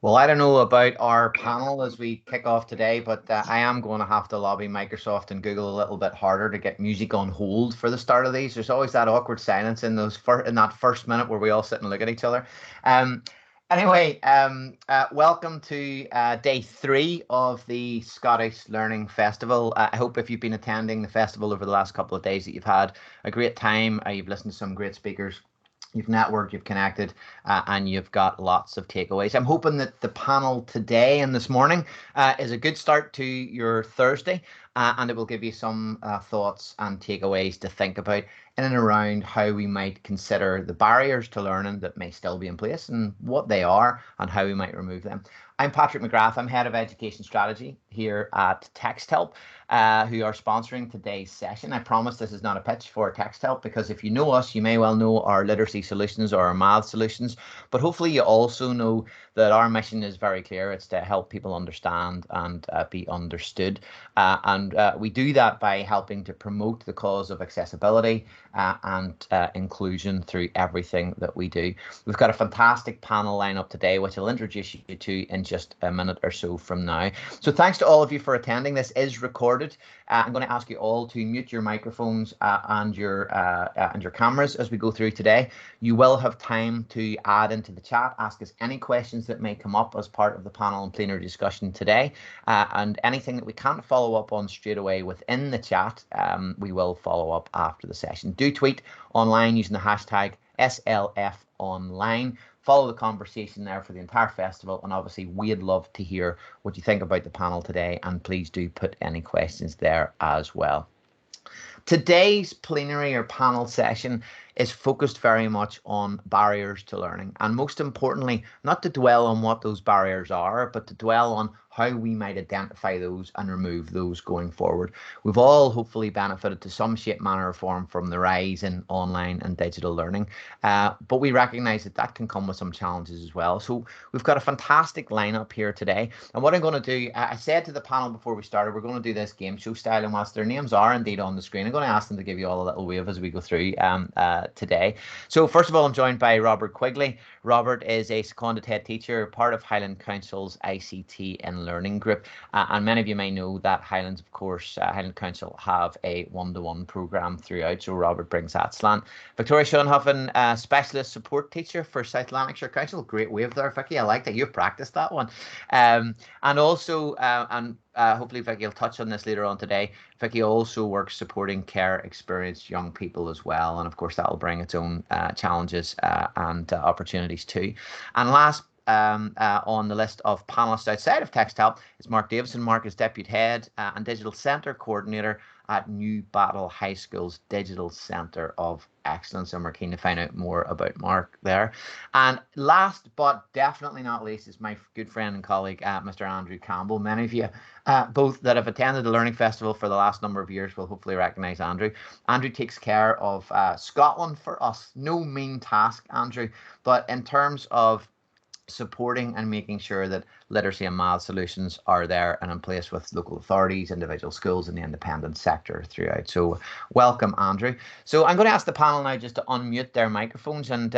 Well, I don't know about our panel as we kick off today, but I am going to have to lobby Microsoft and Google a little bit harder to get music on hold for the start of these. There's always that awkward silence in in that first minute where we all sit and look at each other. Um, welcome to day 3 of the Scottish Learning Festival. I hope if you've been attending the festival over the last couple of days that you've had a great time. You've listened to some great speakers. You've networked, you've connected, and you've got lots of takeaways. I'm hoping that the panel today and this morning is a good start to your Thursday, and it will give you some thoughts and takeaways to think about in and around how we might consider the barriers to learning that may still be in place and what they are and how we might remove them. I'm Patrick McGrath. I'm Head of Education Strategy here at Texthelp, who are sponsoring today's session. I promise this is not a pitch for Texthelp, because if you know us, you may well know our literacy solutions or our math solutions, but hopefully you also know that our mission is very clear. It's to help people understand and be understood. We do that by helping to promote the cause of accessibility and inclusion through everything that we do. We've got a fantastic panel lineup today, which I'll introduce you to in just a minute or so from now. So thanks to all of you for attending. This is recorded. I'm going to ask you all to mute your microphones and your cameras as we go through today. You will have time to add into the chat, ask us any questions that may come up as part of the panel and plenary discussion today, and anything that we can't follow up on straight away within the chat, we will follow up after the session. Do tweet online using the hashtag SLF online. Follow the conversation there for the entire festival, and obviously we'd love to hear what you think about the panel today, and please do put any questions there as well. Today's plenary or panel session is focused very much on barriers to learning, and most importantly, not to dwell on what those barriers are, but to dwell on how we might identify those and remove those going forward. We've all hopefully benefited to some shape, manner or form from the rise in online and digital learning, but we recognise that that can come with some challenges as well. So we've got a fantastic lineup here today, and what I'm going to do, I said to the panel before we started, we're going to do this game show style, and whilst their names are indeed on the screen, I'm going to ask them to give you all a little wave as we go through today. So first of all, I'm joined by Robert Quigley. Robert is a seconded head teacher, part of Highland Council's ICT and Learning Group, and many of you may know that Highland Council have a one-to-one programme throughout, so Robert brings that slant. Victoria Schoenhofen, specialist support teacher for South Lanarkshire Council. Great wave there, Vicky. I like that. You've practiced that one. And also, hopefully Vicky will touch on this later on today. Vicky also works supporting care experienced young people as well, and of course that will bring its own challenges and opportunities too. And last on the list of panelists outside of Texthelp is Mark Davidson. Mark is Deputy Head and Digital Centre Coordinator at New Battle High School's Digital Centre of Excellence, and we're keen to find out more about Mark there. And last but definitely not least is my good friend and colleague, Mr. Andrew Campbell. Many of you both that have attended the Learning Festival for the last number of years will hopefully recognise Andrew. Andrew takes care of Scotland for us. No mean task, Andrew, but in terms of supporting and making sure that literacy and maths solutions are there and in place with local authorities, individual schools and the independent sector throughout. So welcome, Andrew. So I'm going to ask the panel now just to unmute their microphones, and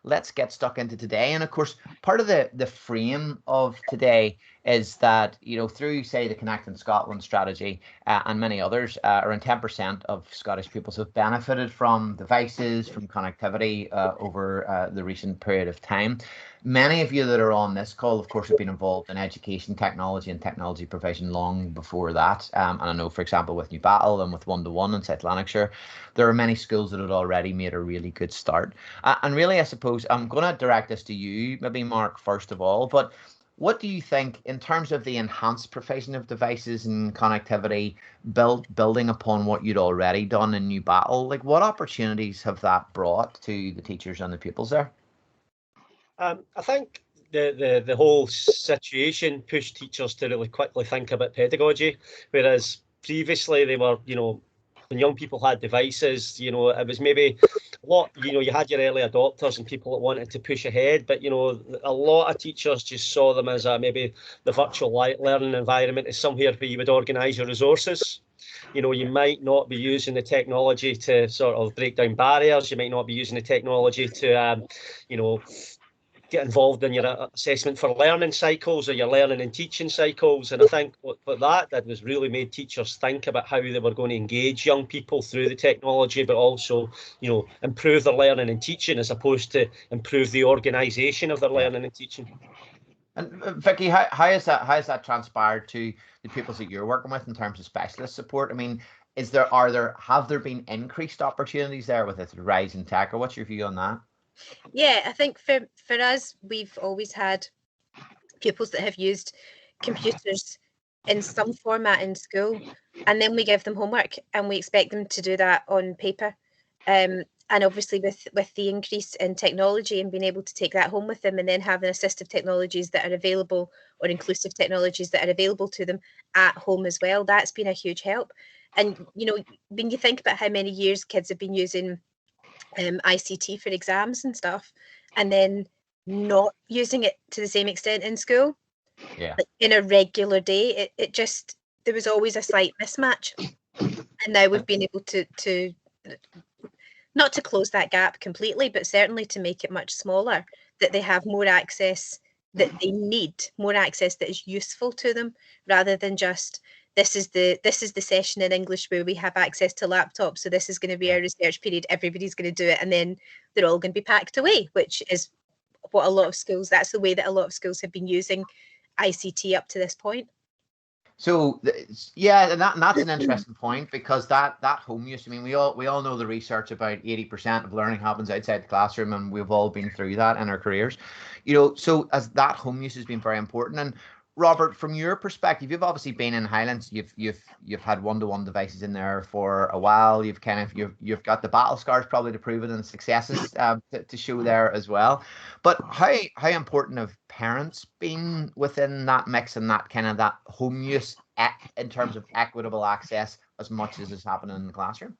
let's get stuck into today. And of course, part of the frame of today is that, you know, through, say, the Connecting Scotland strategy and many others, around 10% of Scottish pupils have benefited from devices, from connectivity over the recent period of time. Many of you that are on this call, of course, have been involved in education technology and technology provision long before that. And I know, for example, with New Battle and with one-to-one in South Lanarkshire, there are many schools that had already made a really good start. And really, I suppose, I'm going to direct this to you, maybe Mark, first of all, but what do you think in terms of the enhanced provision of devices and connectivity, building upon what you'd already done in New Battle? Like, what opportunities have that brought to the teachers and the pupils there? I think the whole situation pushed teachers to really quickly think about pedagogy, whereas previously they were, you know, when young people had devices, you know, it was maybe a lot, you know, you had your early adopters and people that wanted to push ahead, but, you know, a lot of teachers just saw them as maybe the virtual learning environment is somewhere where you would organise your resources. You know, you might not be using the technology to sort of break down barriers. You might not be using the technology to, you know, get involved in your assessment for learning cycles or your learning and teaching cycles. And I think what that did was really made teachers think about how they were going to engage young people through the technology, but also, improve their learning and teaching as opposed to improve the organisation of their learning and teaching. And Vicky, how has that transpired to the pupils that you're working with in terms of specialist support? I mean, have there been increased opportunities there with this rise in tech, or what's your view on that? Yeah, I think for us, we've always had pupils that have used computers in some format in school, and then we give them homework and we expect them to do that on paper. And obviously with the increase in technology and being able to take that home with them, and then having assistive technologies that are available, or inclusive technologies that are available to them at home as well, that's been a huge help. And when you think about how many years kids have been using ICT for exams and stuff, and then not using it to the same extent in school, in a regular day, it just, there was always a slight mismatch. And now we've been able to not to close that gap completely, but certainly to make it much smaller, that they have more access that they need, more access that is useful to them, rather than just, this is the session in English where we have access to laptops, so this is going to be our research period, everybody's going to do it, and then they're all going to be packed away, which is what a lot of schools, that's the way that a lot of schools have been using ICT up to this point. So yeah, and that's an interesting point, because that home use, I mean, we all know the research about 80% of learning happens outside the classroom, and we've all been through that in our careers, so as that home use has been very important. And Robert, from your perspective, you've obviously been in Highlands. You've had one-to-one devices in there for a while. You've you've got the battle scars probably to prove it, and the successes to show there as well. But how important have parents been within that mix and that kind of that home use in terms of equitable access, as much as is happening in the classroom?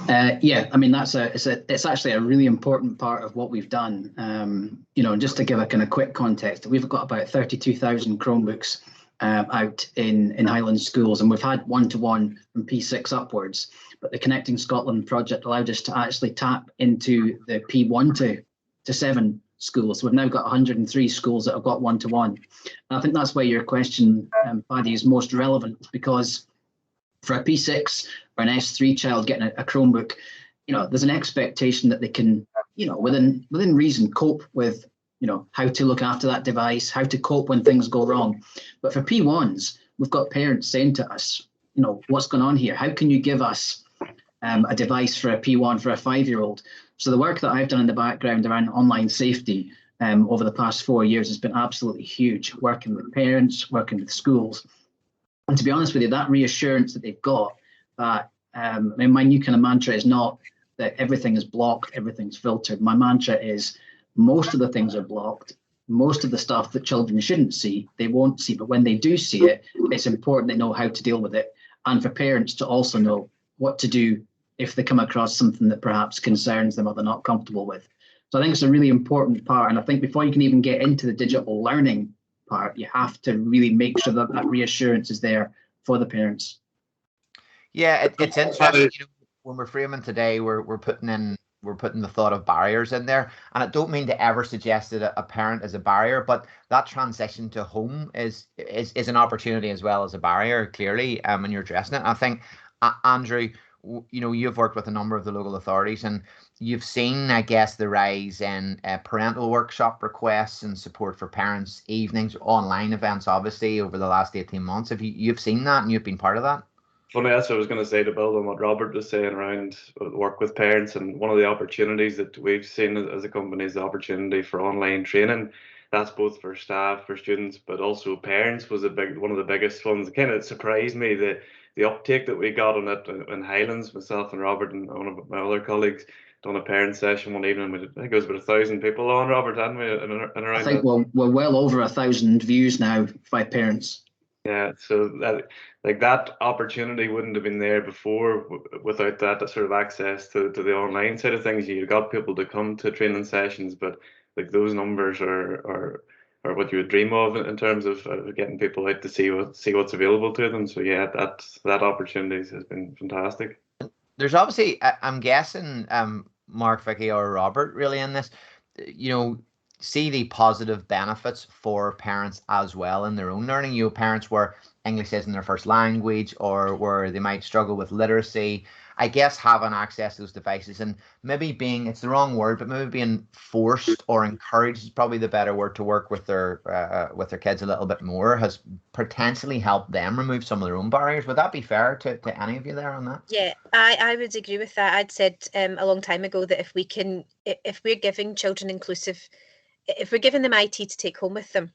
Yeah, I mean, it's actually a really important part of what we've done. Just to give a kind of quick context, we've got about 32,000 Chromebooks out in Highland schools, and we've had one-to-one from P6 upwards. But the Connecting Scotland project allowed us to actually tap into the P1 to 7 schools. We've now got 103 schools that have got one-to-one. And I think that's why your question, Paddy, is most relevant, because for a P6 or an S3 child getting a Chromebook, there's an expectation that they can, within reason, cope with, how to look after that device, how to cope when things go wrong. But for P1s, we've got parents saying to us, what's going on here? How can you give us a device for a P1 for a 5-year-old? So the work that I've done in the background around online safety over the past 4 years has been absolutely huge, working with parents, working with schools. And to be honest with you, that reassurance that they've got, that my new kind of mantra is not that everything is blocked, everything's filtered. My mantra is most of the things are blocked. Most of the stuff that children shouldn't see, they won't see. But when they do see it, it's important they know how to deal with it. And for parents to also know what to do if they come across something that perhaps concerns them or they're not comfortable with. So I think it's a really important part. And I think before you can even get into the digital learning part, you have to really make sure that that reassurance is there for the parents. Yeah, it's interesting. When we're framing today, we're putting the thought of barriers in there, and I don't mean to ever suggest that a parent is a barrier, but that transition to home is an opportunity as well as a barrier, clearly, and you're addressing it. I think, Andrew, you've worked with a number of the local authorities, and you've seen, I guess, the rise in parental workshop requests and support for parents' evenings, online events, obviously, over the last 18 months. Have you've seen that, and you've been part of that? Funny, that's what I was going to say, to build on what Robert was saying around work with parents. And one of the opportunities that we've seen as a company is the opportunity for online training. That's both for staff, for students, but also parents was one of the biggest ones. It kind of surprised me, the uptake that we got on it in Highlands. Myself and Robert and one of my other colleagues done a parent session one evening. I think it was about 1,000 people on, Robert, hadn't we? And around I think we're well over 1,000 views now by parents. Yeah, so that opportunity wouldn't have been there before without that sort of access to the online side of things. You got people to come to training sessions, but those numbers are what you would dream of in terms of getting people out to see what's available to them. So yeah, that opportunity has been fantastic. There's obviously, I'm guessing, Mark, Vicky, or Robert, really in this, see the positive benefits for parents as well in their own learning. You know, parents where English isn't their first language, or where they might struggle with literacy, I guess having access to those devices, and maybe being, it's the wrong word, but maybe being forced or encouraged is probably the better word, to work with their kids a little bit more, has potentially helped them remove some of their own barriers. Would that be fair to any of you there on that? Yeah, I would agree with that. I'd said a long time ago that if we're giving children if we're giving them IT to take home with them,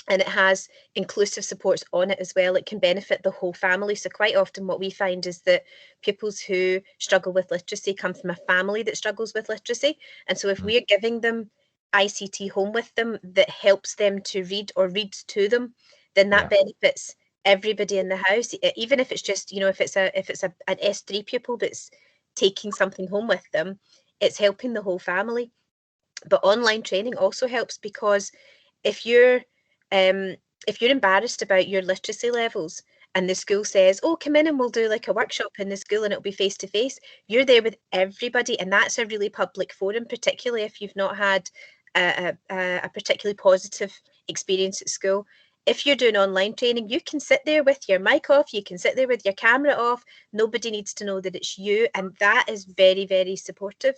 and it has inclusive supports on it as well, it can benefit the whole family. So quite often what we find is that pupils who struggle with literacy come from a family that struggles with literacy. And so if we're giving them ICT home with them that helps them to read or reads to them, then that benefits everybody in the house. Even if it's just, you know, if it's an S3 pupil that's taking something home with them, it's helping the whole family. But online training also helps, because if you're embarrassed about your literacy levels and the school says, oh, come in and we'll do like a workshop in the school and it'll be face to face, you're there with everybody, and that's a really public forum, particularly if you've not had a particularly positive experience at school. If you're doing online training, you can sit there with your mic off, you can sit there with your camera off, nobody needs to know that it's you, and that is very, very supportive.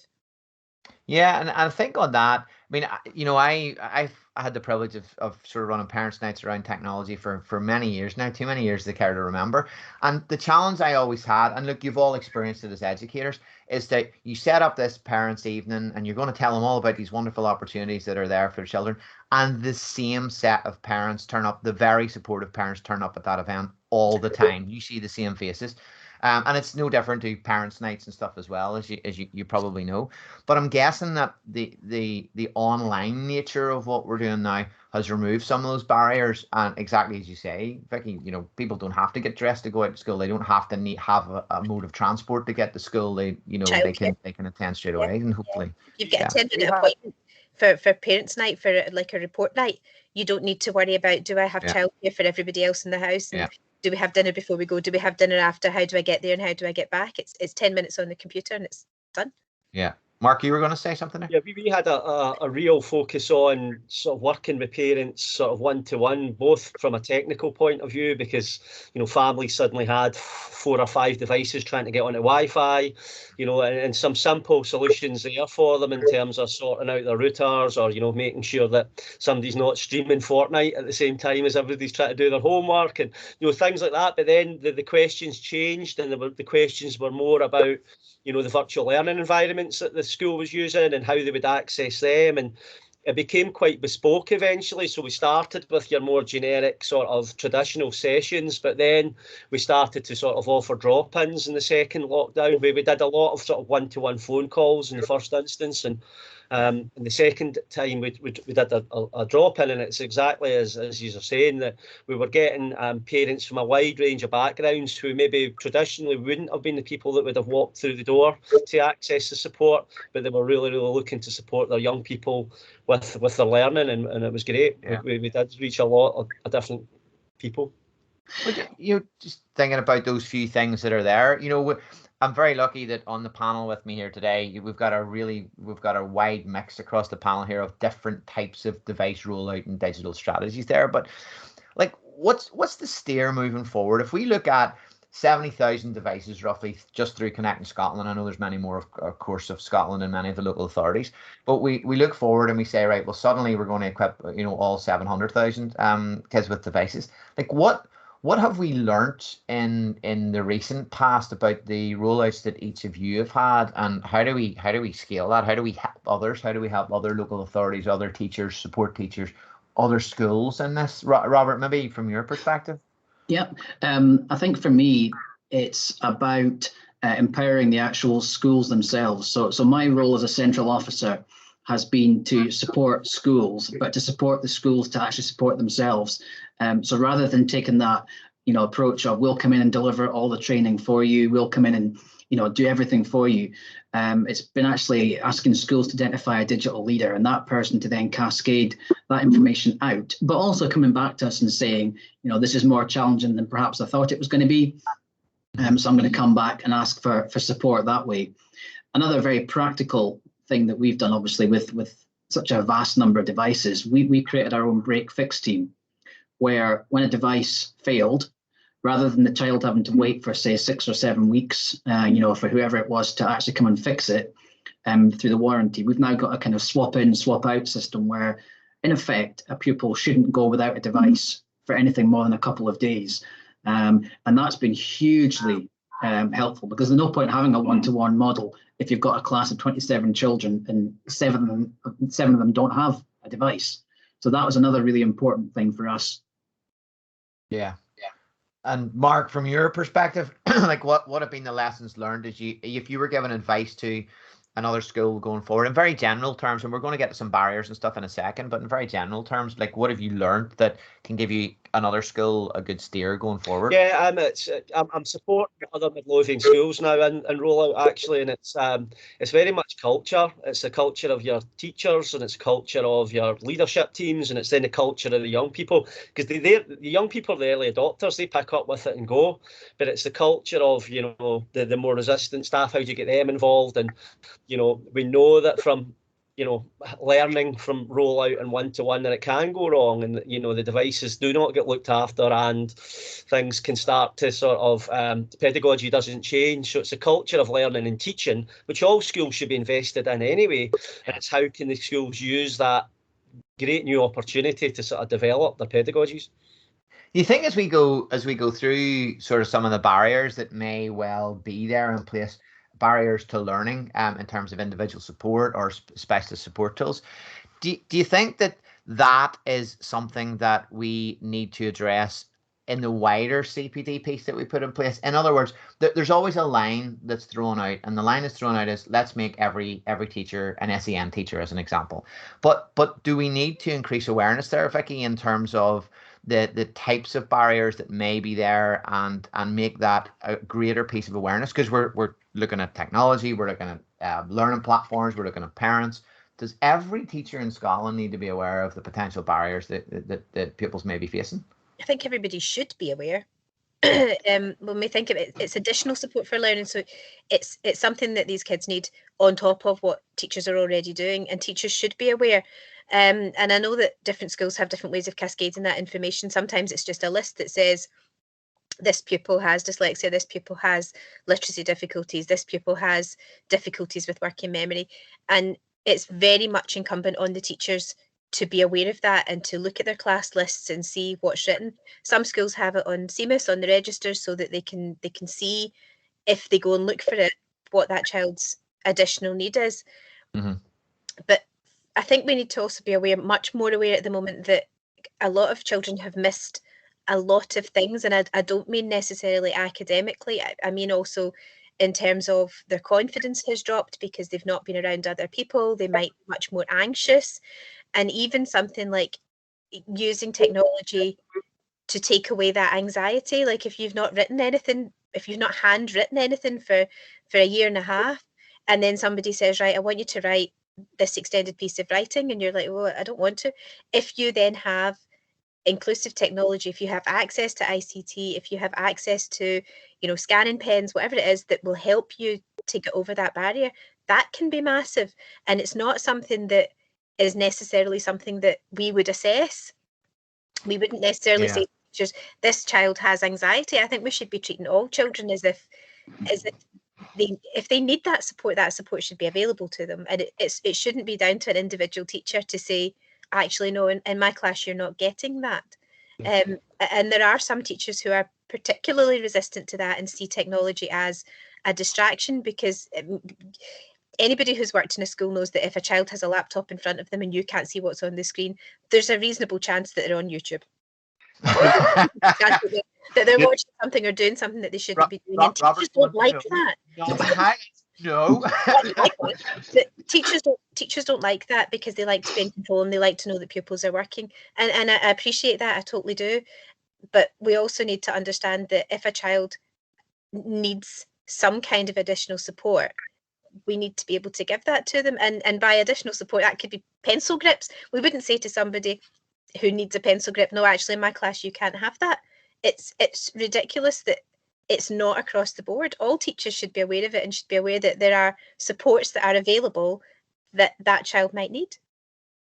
Yeah, and I think on that, I mean, you know, I've had the privilege of sort of running parents' nights around technology for many years now, too many years to care to remember. And the challenge I always had, and look, you've all experienced it as educators, is that you set up this parents' evening and you're going to tell them all about these wonderful opportunities that are there for children, and the same set of parents turn up, the very supportive parents turn up at that event all the time. You see the same faces. And it's no different to parents' nights and stuff as well, as you probably know. But I'm guessing that the online nature of what we're doing now has removed some of those barriers. And exactly as you say, Vicky, you know, people don't have to get dressed to go out to school. They don't have to have a mode of transport to get to school. They can attend straight away, and hopefully you've got a 10-minute appointment for parents' night, for like a report night. You don't need to worry about, do I have childcare for everybody else in the house? And do we have dinner before we go? Do we have dinner after? How do I get there and how do I get back? It's 10 minutes on the computer and it's done. Yeah. Mark, you were going to say something there? Yeah, we had a real focus on sort of working with parents sort of one-to-one, both from a technical point of view, because, you know, families suddenly had 4 or 5 devices trying to get onto Wi-Fi, you know, and some simple solutions there for them in terms of sorting out their routers, or, you know, making sure that somebody's not streaming Fortnite at the same time as everybody's trying to do their homework, and, you know, things like that. But then the questions changed, and the questions were more about, you know, the virtual learning environments that the school was using and how they would access them. And it became quite bespoke eventually. So we started with your more generic sort of traditional sessions, but then we started to sort of offer drop-ins in the second lockdown, where we did a lot of sort of one-to-one phone calls in the first instance. And the second time we did a drop-in, and it's exactly as you are saying, that we were getting parents from a wide range of backgrounds who maybe traditionally wouldn't have been the people that would have walked through the door to access the support, but they were really, really looking to support their young people with their learning, and it was great. Yeah. We did reach a lot of different people. You just thinking about those few things that are there, you know, I'm very lucky that on the panel with me here today, we've got a wide mix across the panel here of different types of device rollout and digital strategies there. But like, what's the steer moving forward? If we look at 70,000 devices roughly just through Connecting Scotland, I know there's many more, of course, of Scotland and many of the local authorities, but we look forward and we say, right, well, suddenly we're going to equip, you know, all 700,000 kids with devices. Like, what have we learnt in the recent past about the rollouts that each of you have had, and how do we scale that? How do we help others? How do we help other local authorities, other teachers, support teachers, other schools in this? Robert, maybe from your perspective. Yeah, I think for me, it's about empowering the actual schools themselves. So my role as a central officer has been to support schools, but to support the schools to actually support themselves. So rather than taking that, you know, approach of we'll come in and deliver all the training for you, we'll come in and, you know, do everything for you. It's been actually asking schools to identify a digital leader, and that person to then cascade that information out, but also coming back to us and saying, you know, this is more challenging than perhaps I thought it was going to be. So I'm going to come back and ask for support that way. Another very practical thing that we've done, obviously, with such a vast number of devices, we created our own break fix team, where when a device failed, rather than the child having to wait for, say, 6 or 7 weeks, for whoever it was to actually come and fix it through the warranty, we've now got a kind of swap in, swap out system where, in effect, a pupil shouldn't go without a device for anything more than a couple of days. And that's been hugely helpful, because there's no point having a one-to-one model if you've got a class of 27 children and seven of them don't have a device. So that was another really important thing for us. Yeah. And Mark, from your perspective, like what have been the lessons learned if you were giving advice to another school going forward in very general terms, and we're going to get to some barriers and stuff in a second, but in very general terms, like what have you learned that can give you another school a good steer going forward? Yeah, I'm supporting other Midlothian schools now and rollout actually, and it's very much culture. It's the culture of your teachers, and it's culture of your leadership teams, and it's then the culture of the young people, because the young people are the early adopters. They pick up with it and go, but it's the culture of the more resistant staff. How do you get them involved? And we know that from learning from rollout and one-to-one that it can go wrong, and the devices do not get looked after, and things can start to sort of pedagogy doesn't change. So it's a culture of learning and teaching, which all schools should be invested in anyway. And it's how can the schools use that great new opportunity to sort of develop their pedagogies. You think as we go through sort of some of the barriers that may well be there in place, barriers to learning in terms of individual support or specialist support tools, do you think that is something that we need to address in the wider CPD piece that we put in place? In other words, there's always a line that's thrown out, and the line that's thrown out is let's make every teacher an SEN teacher, as an example. But do we need to increase awareness there, Vicky, in terms of the types of barriers that may be there, and make that a greater piece of awareness? Because we're looking at technology, we're looking at learning platforms, we're looking at parents. Does every teacher in Scotland need to be aware of the potential barriers that pupils may be facing? I think everybody should be aware. When we think of it, it's additional support for learning, so it's something that these kids need on top of what teachers are already doing, and teachers should be aware. And I know that different schools have different ways of cascading that information. Sometimes it's just a list that says this pupil has dyslexia, this pupil has literacy difficulties, this pupil has difficulties with working memory, and it's very much incumbent on the teachers to be aware of that and to look at their class lists and see what's written. Some schools have it on CMIS, on the registers, so that they can see, if they go and look for it, what that child's additional need is. Mm-hmm. But I think we need to also be aware, much more aware at the moment, that a lot of children have missed a lot of things, and I don't mean necessarily academically. I mean also in terms of their confidence has dropped because they've not been around other people. They might be much more anxious. And even something like using technology to take away that anxiety. Like if you've not written anything, if you've not handwritten anything for a year and a half, and then somebody says, right, I want you to write this extended piece of writing, and you're like, well, I don't want to. If you then have inclusive technology, if you have access to ICT, if you have access to, scanning pens, whatever it is that will help you to get over that barrier, that can be massive. And it's not something that is necessarily something that we would assess. We wouldn't necessarily say to teachers, this child has anxiety. I think we should be treating all children as if they need that support should be available to them. And it shouldn't be down to an individual teacher to say, actually, no, in my class, you're not getting that. And there are some teachers who are particularly resistant to that and see technology as a distraction, because anybody who's worked in a school knows that if a child has a laptop in front of them and you can't see what's on the screen, there's a reasonable chance that they're on YouTube. that they're watching something or doing something that they shouldn't be doing. And teachers don't like that. No. Teachers don't like that, because they like to be in control and they like to know that pupils are working. And I appreciate that, I totally do. But we also need to understand that if a child needs some kind of additional support, we need to be able to give that to them. And by additional support, that could be pencil grips. We wouldn't say to somebody who needs a pencil grip, no, actually in my class you can't have that. It's ridiculous that it's not across the board. All teachers should be aware of it and should be aware that there are supports that are available that child might need.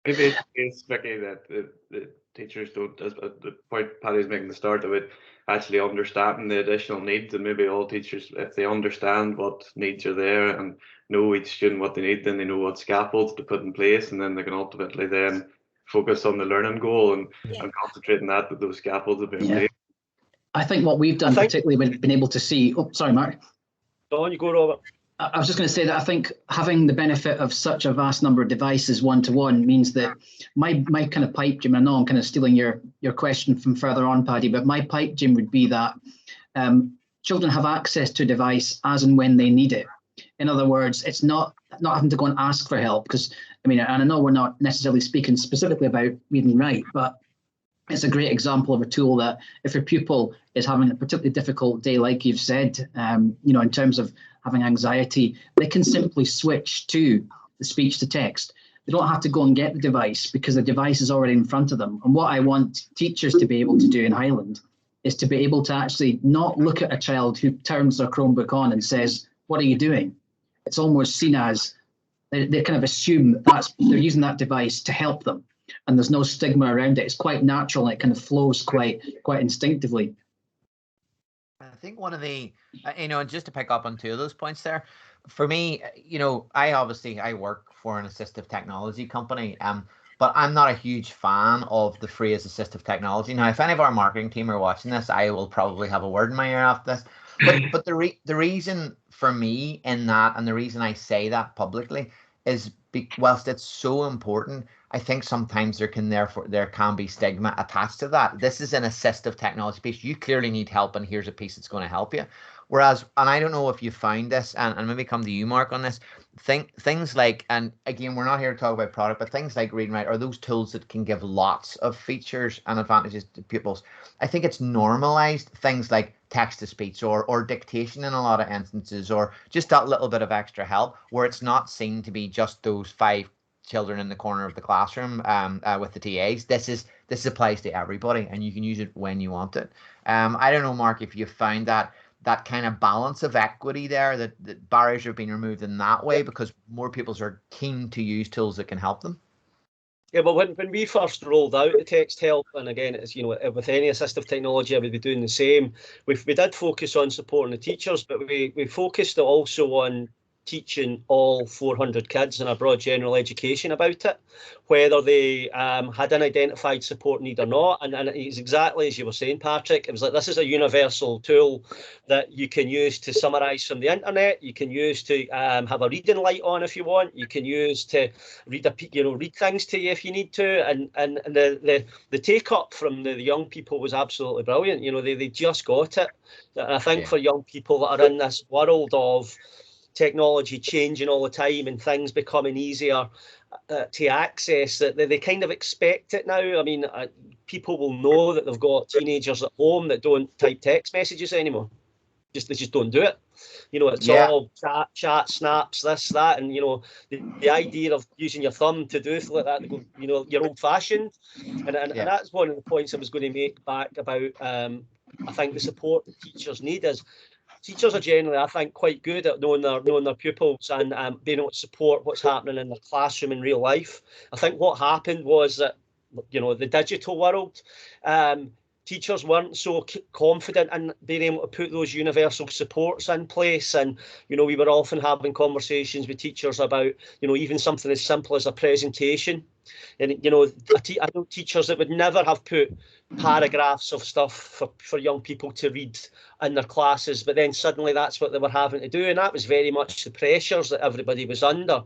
Maybe it's tricky that the teachers don't, as the point Paddy's making the start of it, actually understanding the additional needs, and maybe all teachers, if they understand what needs are there and know each student what they need, then they know what scaffolds to put in place, and then they can ultimately then focus on the learning goal and concentrate on that those scaffolds have been in place. I think what we've done, particularly when been able to see. Oh, sorry, Mark. Go on, you go, Robert. I was just going to say that I think having the benefit of such a vast number of devices one-to-one means that my kind of pipe dream, I know I'm kind of stealing your question from further on, Paddy, but my pipe dream would be that children have access to a device as and when they need it. In other words, it's not having to go and ask for help, because, I mean, and I know we're not necessarily speaking specifically about read and write, but it's a great example of a tool that if a pupil is having a particularly difficult day, like you've said, in terms of having anxiety, they can simply switch to the speech to text. They don't have to go and get the device because the device is already in front of them. And what I want teachers to be able to do in Highland is to be able to actually not look at a child who turns their Chromebook on and says, "What are you doing?" It's almost seen as they kind of assume that they're using that device to help them. And there's no stigma around it. It's quite natural and it kind of flows quite instinctively. I think one of the, and just to pick up on two of those points there, for me, I work for an assistive technology company, but I'm not a huge fan of the phrase assistive technology. Now, if any of our marketing team are watching this, I will probably have a word in my ear after this. But the reason for me in that, and the reason I say that publicly, is whilst it's so important, I think sometimes there can be stigma attached to that. This is an assistive technology piece. You clearly need help, and here's a piece that's going to help you. Whereas, and I don't know if you found this, and maybe come to you, Mark, on this, things like, and again, we're not here to talk about product, but things like read and write are those tools that can give lots of features and advantages to pupils. I think it's normalized things like text to speech or dictation in a lot of instances, or just that little bit of extra help, where it's not seen to be just those 5 children in the corner of the classroom with the TAs. This applies to everybody, and you can use it when you want it. I don't know, Mark, if you found that kind of balance of equity there, that barriers have been removed in that way because more pupils are keen to use tools that can help them. Yeah, well, when we first rolled out the Texthelp, and again, it's with any assistive technology, I would be doing the same. We did focus on supporting the teachers, but we focused also on teaching all 400 kids in a broad general education about it, whether they had an identified support need or not. And it's exactly as you were saying, Patrick, it was like, this is a universal tool that you can use to summarise from the internet. You can use to have a reading light on if you want. You can use to read things to you if you need to. And the take up from the young people was absolutely brilliant. They just got it. And I think for young people that are in this world of technology changing all the time and things becoming easier to access, that they kind of expect it now. I mean, people will know that they've got teenagers at home that don't type text messages anymore. They just don't do it. It's all chat, snaps, this, that, and the idea of using your thumb to do like that, you're old fashioned, and that's one of the points I was going to make back about. I think the support that teachers need is. Teachers are generally, I think, quite good at knowing their pupils and being able to support what's happening in their classroom in real life. I think what happened was that, the digital world, teachers weren't so confident in being able to put those universal supports in place. And, we were often having conversations with teachers about, even something as simple as a presentation. And, I know teachers that would never have put paragraphs of stuff for young people to read in their classes, but then suddenly that's what they were having to do, and that was very much the pressures that everybody was under.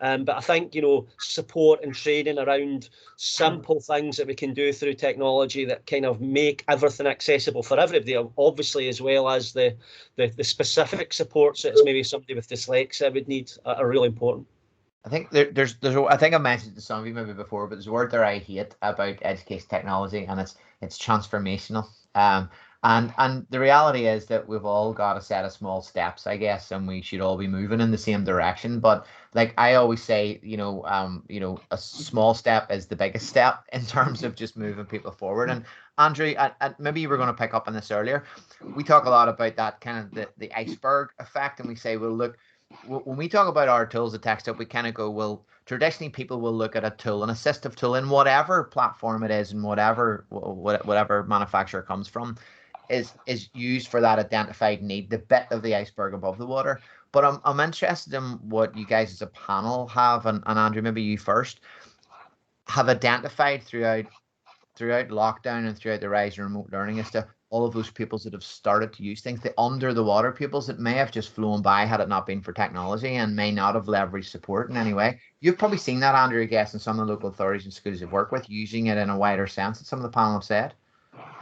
But I think support and training around simple things that we can do through technology that kind of make everything accessible for everybody, obviously, as well as the specific supports that maybe somebody with dyslexia would need, are really important. I think there's I think I mentioned to some of you maybe before, but there's a word there I hate about education technology, and it's transformational. And the reality is that we've all got a set of small steps, I guess, and we should all be moving in the same direction. But like I always say, a small step is the biggest step in terms of just moving people forward. And Andrew, maybe you were going to pick up on this earlier. We talk a lot about that kind of the iceberg effect, and we say, well, look, when we talk about our tools at Texthelp, we kind of go, well, traditionally people will look at a tool, an assistive tool, in whatever platform it is and whatever manufacturer it comes from, is used for that identified need, the bit of the iceberg above the water. But I'm interested in what you guys as a panel have, and Andrew, maybe you first, have identified throughout lockdown and throughout the rise of remote learning as to all of those pupils that have started to use things, the under the water pupils that may have just flown by had it not been for technology and may not have leveraged support in any way. You've probably seen that, Andrew, I guess, in some of the local authorities and schools you've worked with, using it in a wider sense, that some of the panel have said.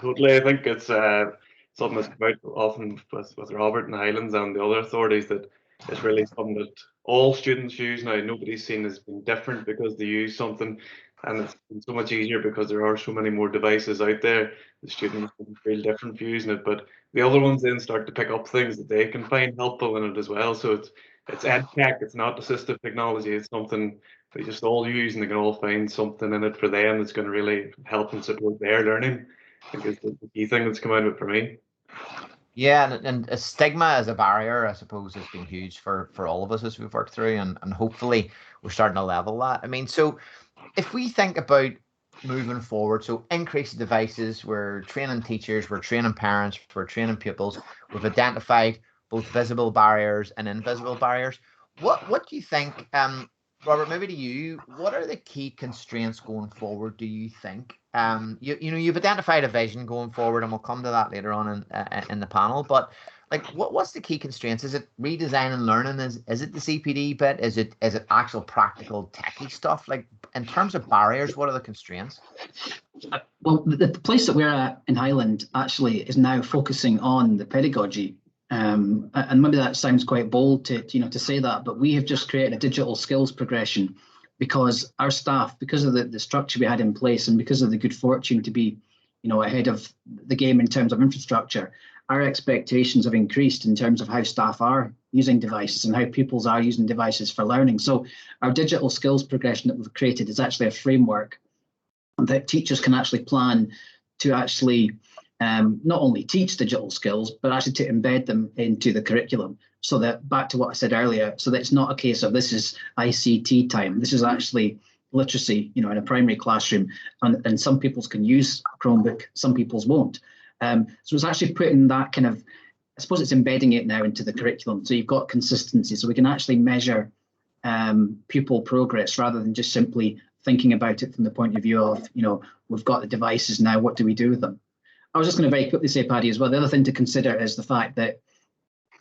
Totally. I think it's something that's come out often with Robert and Highlands and the other authorities, that it's really something that all students use now. Nobody's seen as being different because they use something, and it's so much easier because there are so many more devices out there. The students can feel different for using it, but the other ones then start to pick up things that they can find helpful in it as well. So it's ed tech, it's not assistive technology, it's something they just all use and they can all find something in it for them that's going to really help and support their learning. I think it's the key thing that's come out of it for me. Yeah, and a stigma as a barrier, I suppose, has been huge for all of us as we've worked through, and hopefully we're starting to level that. I mean, so if we think about moving forward, so increased devices, we're training teachers, we're training parents, we're training pupils, we've identified both visible barriers and invisible barriers. What do you think, Robert, maybe to you, what are the key constraints going forward, do you think? You've identified a vision going forward, and we'll come to that later on in the panel, but like what's the key constraints? Is it redesigning learning? Is it the CPD bit? Is it actual practical techie stuff? Like, in terms of barriers, what are the constraints? Well, the place that we're at in Highland actually is now focusing on the pedagogy. And maybe that sounds quite bold to say that, but we have just created a digital skills progression because our staff, because of the structure we had in place and because of the good fortune to be, ahead of the game in terms of infrastructure, our expectations have increased in terms of how staff are using devices and how pupils are using devices for learning. So our digital skills progression that we've created is actually a framework that teachers can actually plan to actually not only teach digital skills, but actually to embed them into the curriculum. So that, back to what I said earlier, so that it's not a case of this is ICT time. This is actually literacy, in a primary classroom, and some pupils can use Chromebook, some pupils won't. So it's actually putting that kind of, I suppose it's embedding it now into the curriculum. So you've got consistency, so we can actually measure pupil progress rather than just simply thinking about it from the point of view of, we've got the devices now, what do we do with them? I was just going to very quickly say, Paddy, as well, the other thing to consider is the fact that,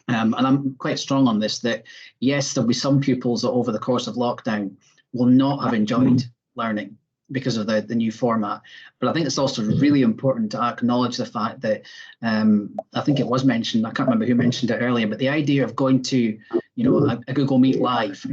and I'm quite strong on this, that yes, there'll be some pupils that over the course of lockdown will not have enjoyed learning because of the new format. But I think it's also really important to acknowledge the fact that, I think it was mentioned, I can't remember who mentioned it earlier, but the idea of going to, a Google Meet Live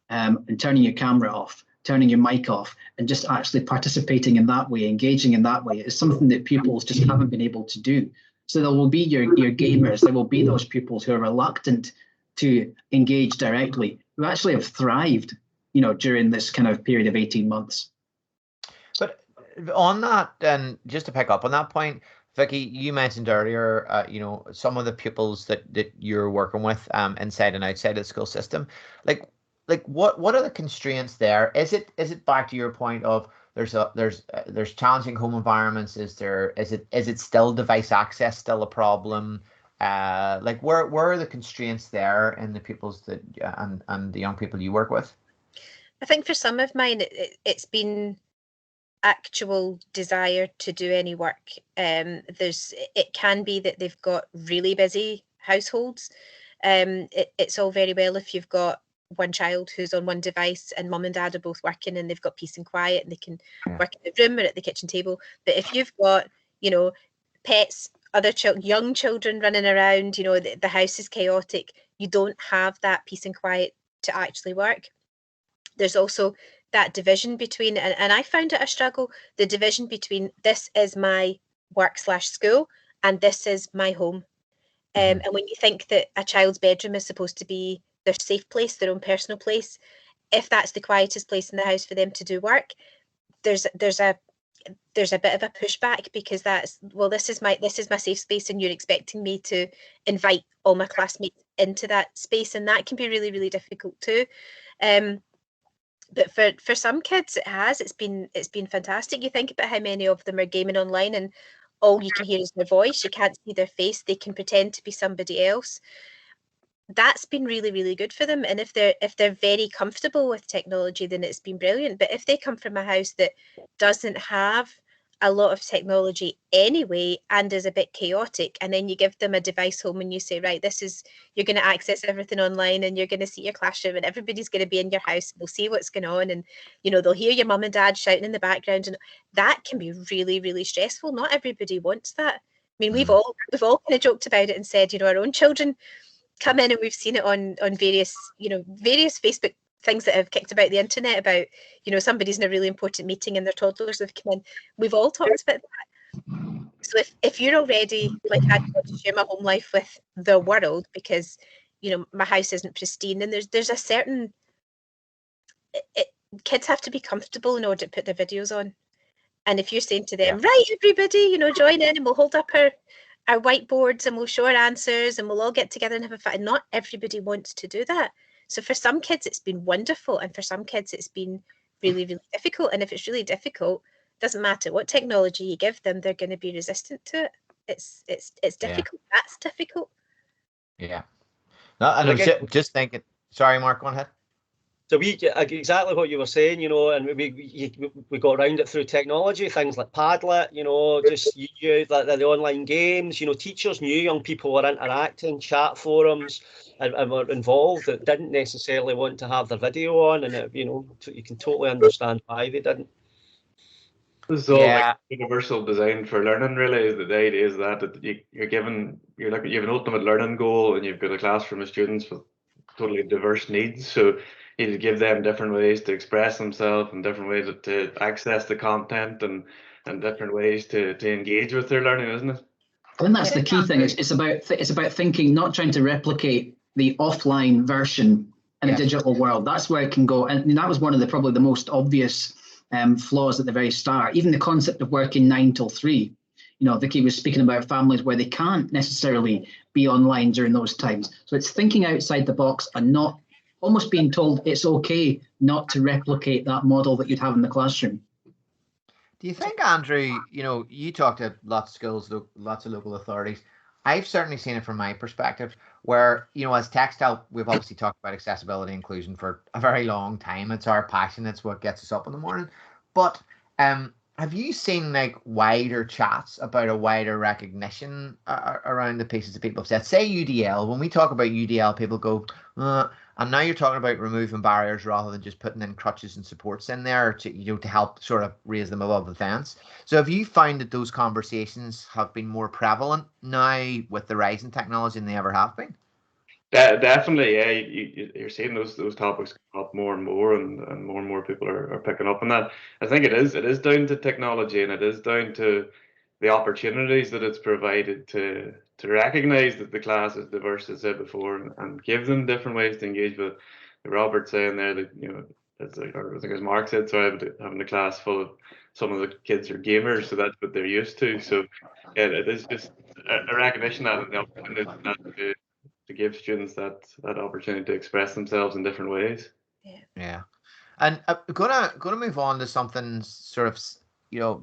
and turning your camera off, turning your mic off, and just actually participating in that way, engaging in that way, is something that pupils just haven't been able to do. So there will be your gamers, there will be those pupils who are reluctant to engage directly, who actually have thrived, during this kind of period of 18 months. But on that, and just to pick up on that point, Vicky, you mentioned earlier, some of the pupils that you're working with inside and outside of the school system, like what are the constraints there? Is it back to your point of there's challenging home environments? Is it still device access still a problem? Like where are the constraints there in the pupils that and the young people you work with? I think for some of mine, it's been actual desire to do any work. It can be that they've got really busy households. It's all very well if you've got one child who's on one device and mum and dad are both working and they've got peace and quiet and they can work in the room or at the kitchen table. But if you've got, pets, other young children running around, the house is chaotic, you don't have that peace and quiet to actually work. There's also that division between, and I found it a struggle, the division between this is my work/school and this is my home. And when you think that a child's bedroom is supposed to be their safe place, their own personal place, if that's the quietest place in the house for them to do work, there's a bit of a pushback, because that's, well, this is my safe space and you're expecting me to invite all my classmates into that space, and that can be really, really difficult too. But for some kids, it's been fantastic. You think about how many of them are gaming online, and all you can hear is their voice. You can't see their face. They can pretend to be somebody else. That's been really, really good for them. And if they're very comfortable with technology, then it's been brilliant. But if they come from a house that doesn't have a lot of technology anyway and is a bit chaotic, and then you give them a device home and you say, right, you're going to access everything online, and you're going to see your classroom, and everybody's going to be in your house, and they'll see what's going on, and they'll hear your mum and dad shouting in the background, and that can be really, really stressful. Not everybody wants that. I mean, we've all kind of joked about it and said, our own children come in, and we've seen it on various Facebook things that have kicked about the internet about, somebody's in a really important meeting and their toddlers have come in. We've all talked about that. So if you're already like, I want to share my home life with the world because, my house isn't pristine, then there's a certain, kids have to be comfortable in order to put their videos on. And if you're saying to them, right, everybody, join in, and we'll hold up our whiteboards and we'll show our answers and we'll all get together and have a fun. Not everybody wants to do that. So for some kids, it's been wonderful. And for some kids, it's been really, really difficult. And if it's really difficult, it doesn't matter what technology you give them, they're going to be resistant to it. It's difficult. Yeah. That's difficult. Yeah. No, and I was just thinking, sorry, Mark, go ahead. So exactly what you were saying, and we got around it through technology, things like Padlet, just the online games. Teachers knew young people were interacting, chat forums, and were involved that didn't necessarily want to have their video on, and you can totally understand why they didn't. This is all like universal design for learning, really. Is the idea is that you have an ultimate learning goal, and you've got a classroom of students with totally diverse needs. So you give them different ways to express themselves and different ways to access the content and different ways to engage with their learning, isn't it? And that's the key thing. It's about thinking, not trying to replicate the offline version in a digital world. That's where it can go. And that was one of probably the most obvious flaws at the very start. Even the concept of working 9 till 3. Vicky was speaking about families where they can't necessarily be online during those times. So it's thinking outside the box and not almost being told it's okay not to replicate that model that you'd have in the classroom. Do you think, Andrew, you talk to lots of schools, lots of local authorities. I've certainly seen it from my perspective where, as Texthelp, we've obviously talked about accessibility and inclusion for a very long time. It's our passion. It's what gets us up in the morning. But have you seen like wider chats about a wider recognition around the pieces that people have said? Say UDL. When we talk about UDL, people go, and now you're talking about removing barriers rather than just putting in crutches and supports in there to help sort of raise them above the fence. So have you found that those conversations have been more prevalent now with the rise in technology than they ever have been? Definitely, yeah. You're seeing those topics come up more and more people are picking up on that. I think it is down to technology, and it is down to the opportunities that it's provided to recognise that the class is diverse, as I said before, and give them different ways to engage with. Robert saying there that I think as Mark said, so having the class full of some of the kids are gamers, so that's what they're used to. So yeah, it is just a recognition that the opportunity to give students that opportunity to express themselves in different ways. Yeah. And I'm gonna move on to something sort of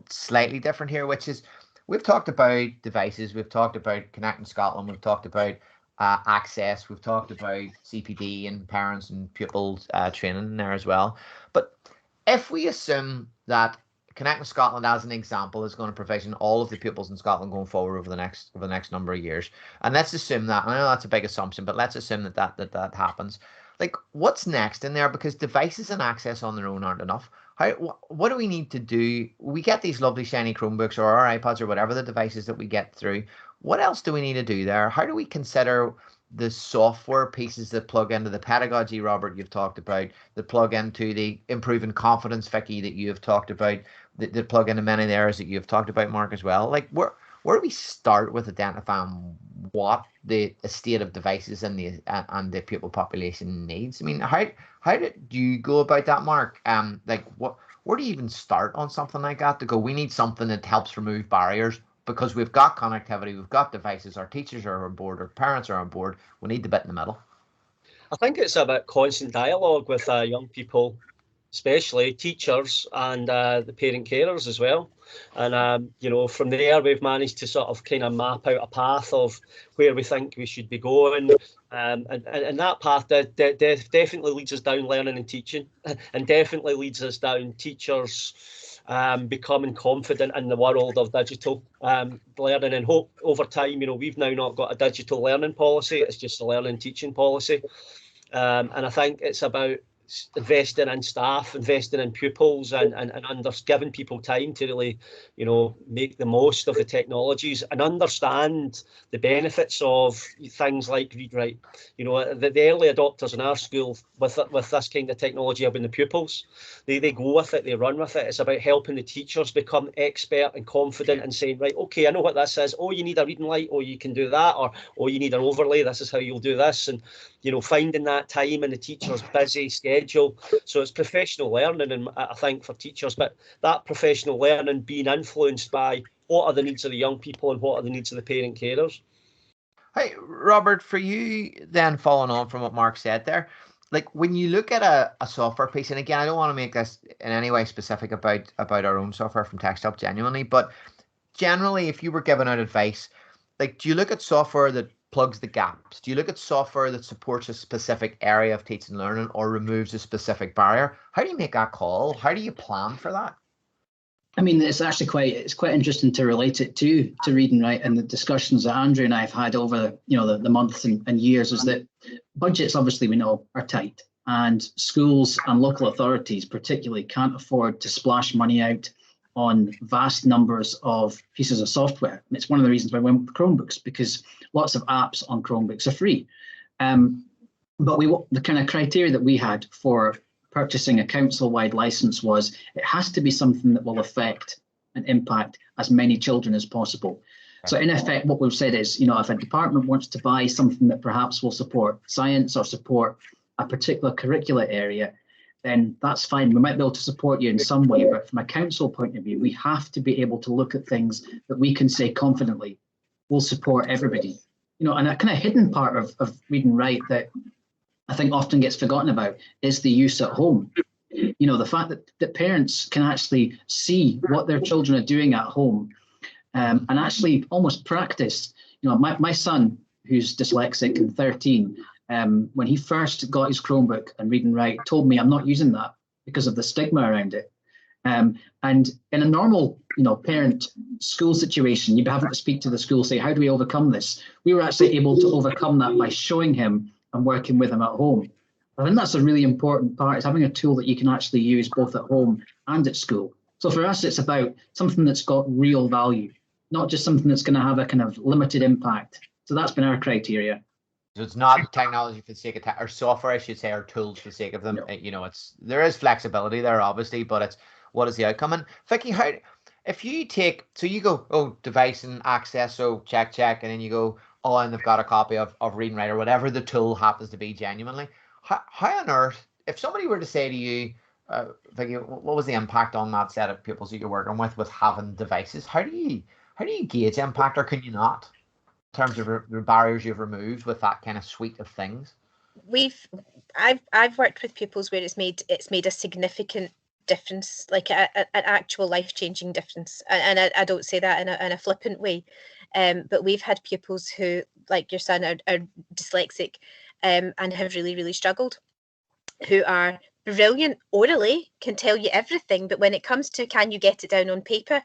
slightly different here, which is we've talked about devices, we've talked about Connecting Scotland, we've talked about access, we've talked about CPD and parents and pupils training in there as well. But if we assume that Connecting Scotland, as an example, is going to provision all of the pupils in Scotland going forward over the next number of years, and let's assume that, I know that's a big assumption, but let's assume that happens. Like, what's next in there? Because devices and access on their own aren't enough. What do we need to do? We get these lovely shiny Chromebooks or our iPads or whatever the devices that we get through. What else do we need to do there? How do we consider the software pieces that plug into the pedagogy, Robert, you've talked about, that plug into the improving confidence, Vicky, that you have talked about, that plug into many of the areas that you've talked about, Mark, as well? Like, where do we start with identifying what the estate of devices and the pupil population needs? I mean, how did you go about that, Mark? Where do you even start on something like that to go, we need something that helps remove barriers because we've got connectivity, we've got devices, our teachers are on board, our parents are on board, we need the bit in the middle? I think it's about constant dialogue with young people, especially teachers and the parent carers as well. And, you know, from there, we've managed to sort of kind of map out a path of where we think we should be going. And that path definitely leads us down learning and teaching, and definitely leads us down teachers becoming confident in the world of digital learning. And hope over time, you know, we've now not got a digital learning policy, it's just a learning teaching policy. And I think it's about investing in staff, investing in pupils, and giving people time to really, you know, make the most of the technologies and understand the benefits of things like read write. You know, the early adopters in our school with this kind of technology have been the pupils. They go with it, they run with it. It's about helping the teachers become expert and confident and saying, right, okay, I know what this is. Oh, you need a reading light, or you can do that, or oh, you need an overlay, this is how you'll do this. And, you know, finding that time in the teacher's busy schedule. So it's professional learning, and I think for teachers, but that professional learning being influenced by what are the needs of the young people and what are the needs of the parent carers. Hey, Robert, for you then, following on from what Mark said there, like when you look at a software piece, and again, I don't want to make this in any way specific about our own software from Texthelp genuinely, but generally, if you were giving out advice, like, do you look at software that plugs the gaps? Do you look at software that supports a specific area of teaching and learning or removes a specific barrier? How do you make that call? How do you plan for that? I mean, it's actually quite interesting to relate it to read and write, and the discussions that Andrew and I have had over, you know, the months and years, is that budgets, obviously, we know, are tight, and schools and local authorities particularly can't afford to splash money out on vast numbers of pieces of software. And it's one of the reasons why we went with Chromebooks, because lots of apps on Chromebooks are free. But the kind of criteria that we had for purchasing a council-wide license was it has to be something that will affect and impact as many children as possible. So in effect, what we've said is, you know, if a department wants to buy something that perhaps will support science or support a particular curricular area, then that's fine. We might be able to support you in some way, but from a council point of view, we have to be able to look at things that we can say confidently will support everybody. You know, and a kind of hidden part of read and write that I think often gets forgotten about is the use at home. You know, the fact that parents can actually see what their children are doing at home, and actually almost practice. You know, my son, who's dyslexic and 13, when he first got his Chromebook and read and write, told me, I'm not using that because of the stigma around it. And in a normal, you know, parent school situation, you'd be having to speak to the school, say, how do we overcome this? We were actually able to overcome that by showing him and working with him at home. I think that's a really important part, is having a tool that you can actually use both at home and at school. So for us, it's about something that's got real value, not just something that's going to have a kind of limited impact. So that's been our criteria. So it's not technology for the sake of or software, I should say, or tools for the sake of them. No. You know, there is flexibility there, obviously, but it's what is the outcome? And Vicky, how if you take, so you go, oh, device and access, so check, and then you go, oh, and they've got a copy of read and write or whatever the tool happens to be genuinely. How on earth, if somebody were to say to you, Vicky, what was the impact on that set of pupils that you're working with having devices? How do you gauge impact, or can you not, in terms of the barriers you've removed with that kind of suite of things? I've worked with pupils where it's made a significant difference, like an actual life-changing difference, and I don't say that in a flippant way, but we've had pupils who, like your son, are dyslexic and have really struggled, who are brilliant orally, can tell you everything, but when it comes to can you get it down on paper,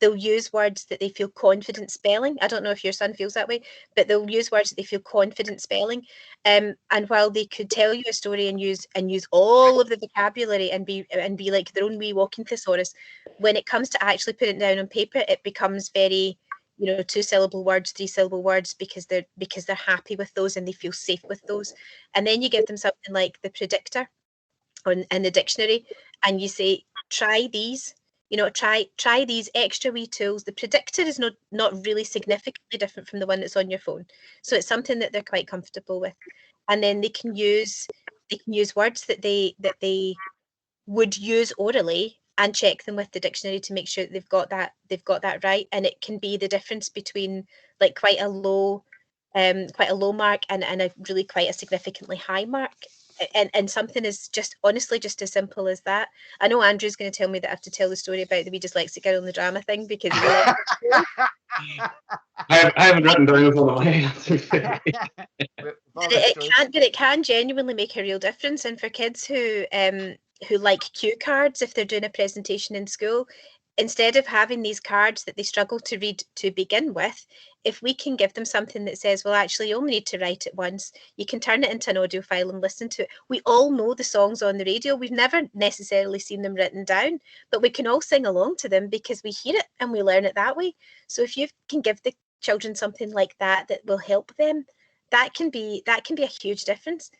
they'll use words that they feel confident spelling. I don't know if your son feels that way, but they'll use words that they feel confident spelling. And while they could tell you a story and use all of the vocabulary and be like their own wee walking thesaurus, when it comes to actually putting it down on paper, it becomes very, 2-syllable words, 3-syllable words, because they're happy with those and they feel safe with those. And then you give them something like the predictor in the dictionary, and you say, try these. Try these extra wee tools. The predictor is not really significantly different from the one that's on your phone, so it's something that they're quite comfortable with. And then they can use words that they would use orally and check them with the dictionary to make sure that they've got that right. And it can be the difference between like quite a low mark and a really quite a significantly high mark. And something is just honestly just as simple as that. I know Andrew's going to tell me that I have to tell the story about the wee dyslexic girl in the drama thing because I haven't written down all of my answers. It can genuinely make a real difference. And for kids who like cue cards, if they're doing a presentation in school, instead of having these cards that they struggle to read to begin with, if we can give them something that says, well, actually, you only need to write it once, you can turn it into an audio file and listen to it. We all know the songs on the radio. We've never necessarily seen them written down, but we can all sing along to them because we hear it and we learn it that way. So if you can give the children something like that will help them, that can be a huge difference.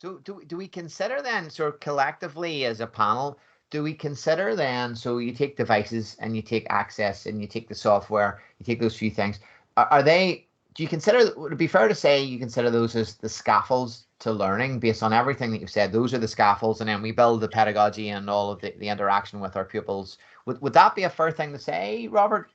So do we consider then, sort of collectively as a panel, do we consider then, so you take devices and you take access and you take the software, you take those few things, do you consider, would it be fair to say you consider those as the scaffolds to learning based on everything that you've said? Those are the scaffolds, and then we build the pedagogy and all of the interaction with our pupils. Would that be a fair thing to say, Robert?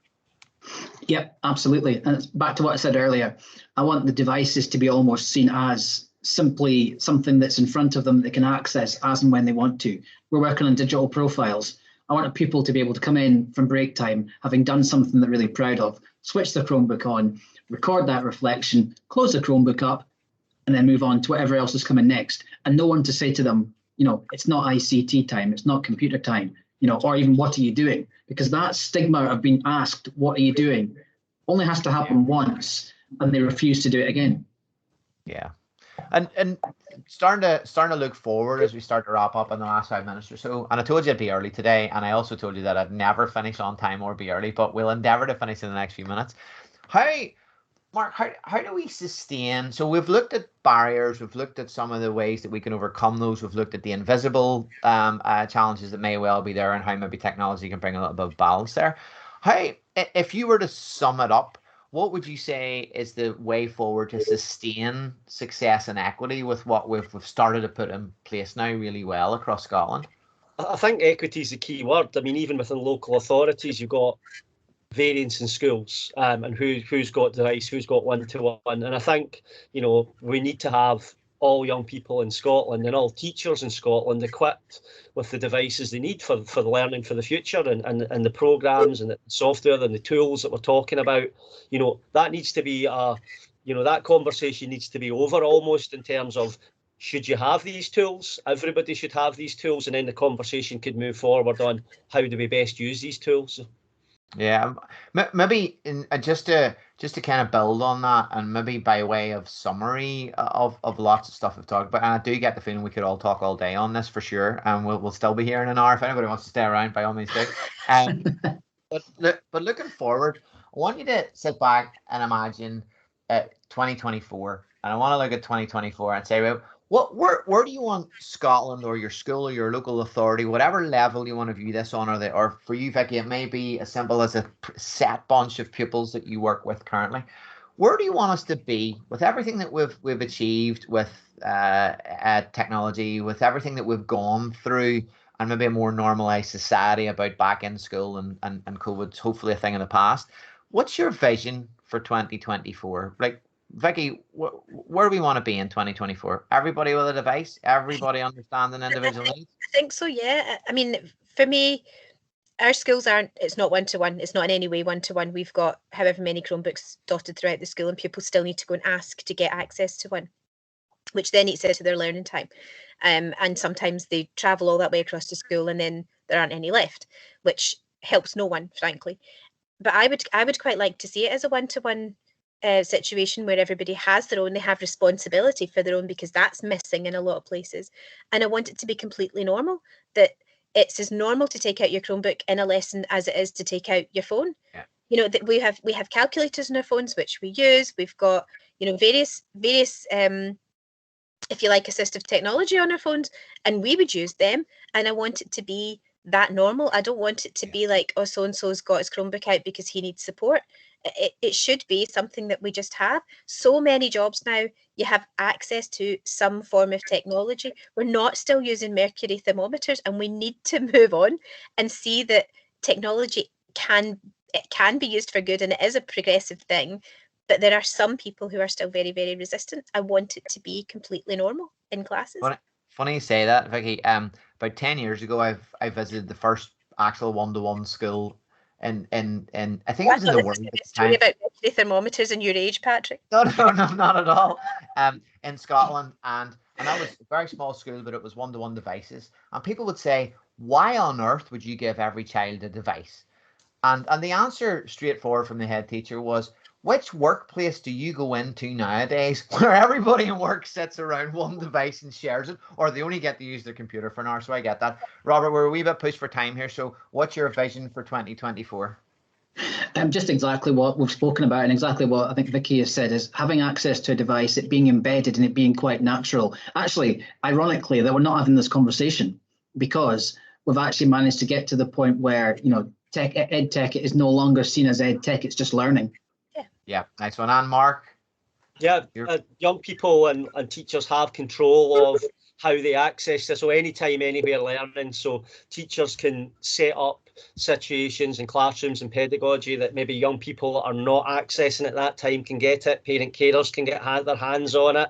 Yep, absolutely. And it's back to what I said earlier. I want the devices to be almost seen as simply something that's in front of them that they can access as and when they want to. We're working on digital profiles. I want people to be able to come in from break time, having done something they're really proud of, switch the Chromebook on, record that reflection, close the Chromebook up, and then move on to whatever else is coming next. And no one to say to them, it's not ICT time, it's not computer time, or even what are you doing? Because that stigma of being asked, what are you doing, only has to happen once, and they refuse to do it again. Yeah. And starting to look forward as we start to wrap up in the last 5 minutes or so. And I told you I'd be early today, and I also told you that I'd never finish on time or be early, but we'll endeavour to finish in the next few minutes. Mark, how do we sustain? So we've looked at barriers, we've looked at some of the ways that we can overcome those, we've looked at the invisible challenges that may well be there and how maybe technology can bring a little bit of balance there. If you were to sum it up, what would you say is the way forward to sustain success and equity with what we've started to put in place now really well across Scotland? I think equity is the key word. I mean, even within local authorities, you've got variance in schools and who's got device, who's got one-to-one. And I think, we need to have all young people in Scotland and all teachers in Scotland equipped with the devices they need for the learning for the future and the programs and the software and the tools that we're talking about. That needs to be that conversation needs to be over almost in terms of, should you have these tools? Everybody should have these tools, and then the conversation could move forward on how do we best use these tools. Yeah, maybe just to kind of build on that, and maybe by way of summary of lots of stuff we've talked about, and I do get the feeling we could all talk all day on this for sure, and we'll still be here in an hour. If anybody wants to stay around, by all means do. But looking forward, I want you to sit back and imagine 2024, and I want to look at 2024 and say, well, where do you want Scotland or your school or your local authority, whatever level you want to view this on, or for you, Vicky, it may be as simple as a set bunch of pupils that you work with currently. Where do you want us to be with everything that we've achieved with technology, with everything that we've gone through, and maybe a more normalised society about back in school and COVID's hopefully a thing in the past? What's your vision for 2024? Like, Vicky, where do we want to be in 2024? Everybody with a device? Everybody understanding individual needs? I think so, yeah. I mean, for me, our schools it's not one-to-one. It's not in any way one-to-one. We've got however many Chromebooks dotted throughout the school, and pupils still need to go and ask to get access to one, which then eats into their learning time. And sometimes they travel all that way across to school and then there aren't any left, which helps no one, frankly. But I would quite like to see it as a one-to-one situation where everybody has their own, they have responsibility for their own, because that's missing in a lot of places. And I want it to be completely normal, that it's as normal to take out your Chromebook in a lesson as it is to take out your phone. Yeah. That we have calculators on our phones, which we use. We've got, various if you like, assistive technology on our phones, and we would use them. And I want it to be that normal. I don't want it to be like, oh, so-and-so's got his Chromebook out because he needs support. It should be something that we just have. So many jobs now, you have access to some form of technology. We're not still using mercury thermometers, and we need to move on and see that technology can be used for good, and it is a progressive thing. But there are some people who are still very, very resistant. I want it to be completely normal in classes. Funny you say that, Vicky. About 10 years ago, I visited the first actual one-to-one school in I think it was in the world at the time. About mercury thermometers and your age, Patrick. No, not at all. In Scotland, and that was a very small school, but it was one-to-one devices. And people would say, why on earth would you give every child a device? And the answer, straightforward from the head teacher, was, which workplace do you go into nowadays where everybody in work sits around one device and shares it, or they only get to use their computer for an hour? So I get that. Robert, we're a wee bit pushed for time here. So what's your vision for 2024? Just exactly what we've spoken about, and exactly what I think Vicky has said, is having access to a device, it being embedded and it being quite natural. Actually, ironically, that we're not having this conversation because we've actually managed to get to the point where, ed tech is no longer seen as ed tech, it's just learning. Yeah, nice one. And Mark? Yeah, young people and teachers have control of how they access this, so anytime, anywhere learning. So teachers can set up situations in classrooms and pedagogy that maybe young people are not accessing at that time can get it. Parent carers can get their hands on it.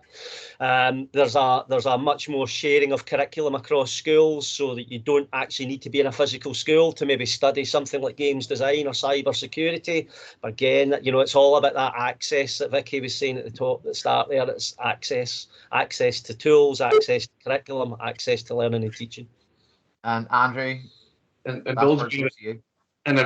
There's a much more sharing of curriculum across schools, so that you don't actually need to be in a physical school to maybe study something like games design or cyber security. But again, it's all about that access that Vicky was saying at the start there. It's access to tools, access to curriculum, access to learning and teaching. And Andrew, and a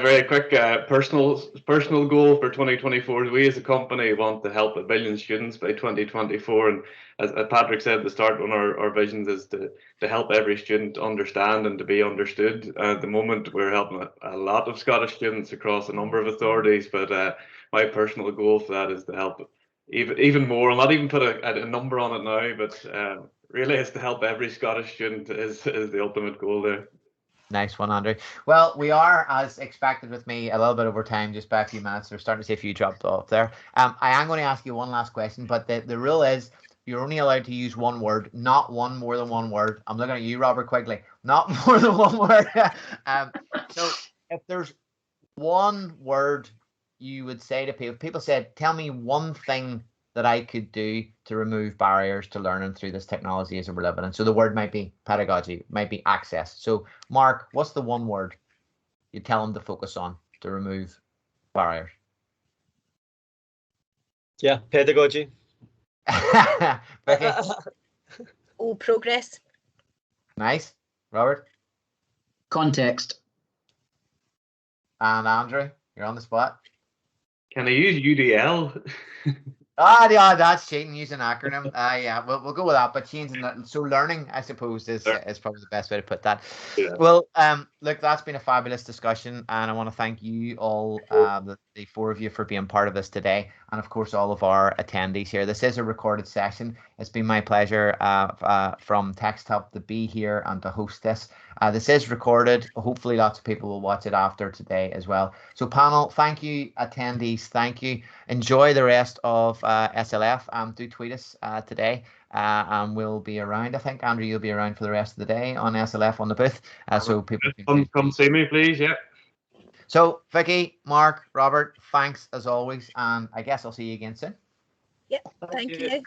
very quick personal goal for 2024 is we as a company want to help 1 billion students by 2024. And as Patrick said at the start, one of our visions is to help every student understand and to be understood. At the moment, we're helping a lot of Scottish students across a number of authorities, but my personal goal for that is to help even more. I'll not even put a number on it now, but really is to help every Scottish student is the ultimate goal there. Nice one, Andrew. Well, we are, as expected with me, a little bit over time, just by a few minutes. We're starting to see a few dropped off there. I am going to ask you one last question, but the rule is you're only allowed to use one word, not more than one word. I'm looking at you, Robert Quigley. Not more than one word. So if there's one word you would say to people said, tell me one thing that I could do to remove barriers to learning through this technology as we're living in. So the word might be pedagogy, might be access. So Mark, what's the one word you tell them to focus on to remove barriers? Yeah, pedagogy. Becky? Progress. Nice. Robert? Context. And Andrew, you're on the spot. Can I use UDL? Yeah, that's cheating. Use an acronym. Yeah, we'll go with that. But changing that, so learning, I suppose, is probably the best way to put that. Yeah. Well, look, that's been a fabulous discussion, and I want to thank you all, the four of you, for being part of this today, and of course all of our attendees here. This is a recorded session. It's been my pleasure from Texthelp to be here and to host this. This is recorded. Hopefully lots of people will watch it after today as well. So panel, thank you. Attendees, thank you. Enjoy the rest of SLF. Do tweet us today, and we'll be around. I think, Andrew, you'll be around for the rest of the day on SLF on the booth, so people can come see me, please. Yeah. So Vicky, Mark, Robert, thanks as always, and I guess I'll see you again soon. Yeah, thank you.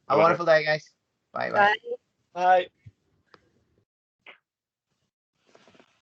A wonderful day, guys. Bye. Bye.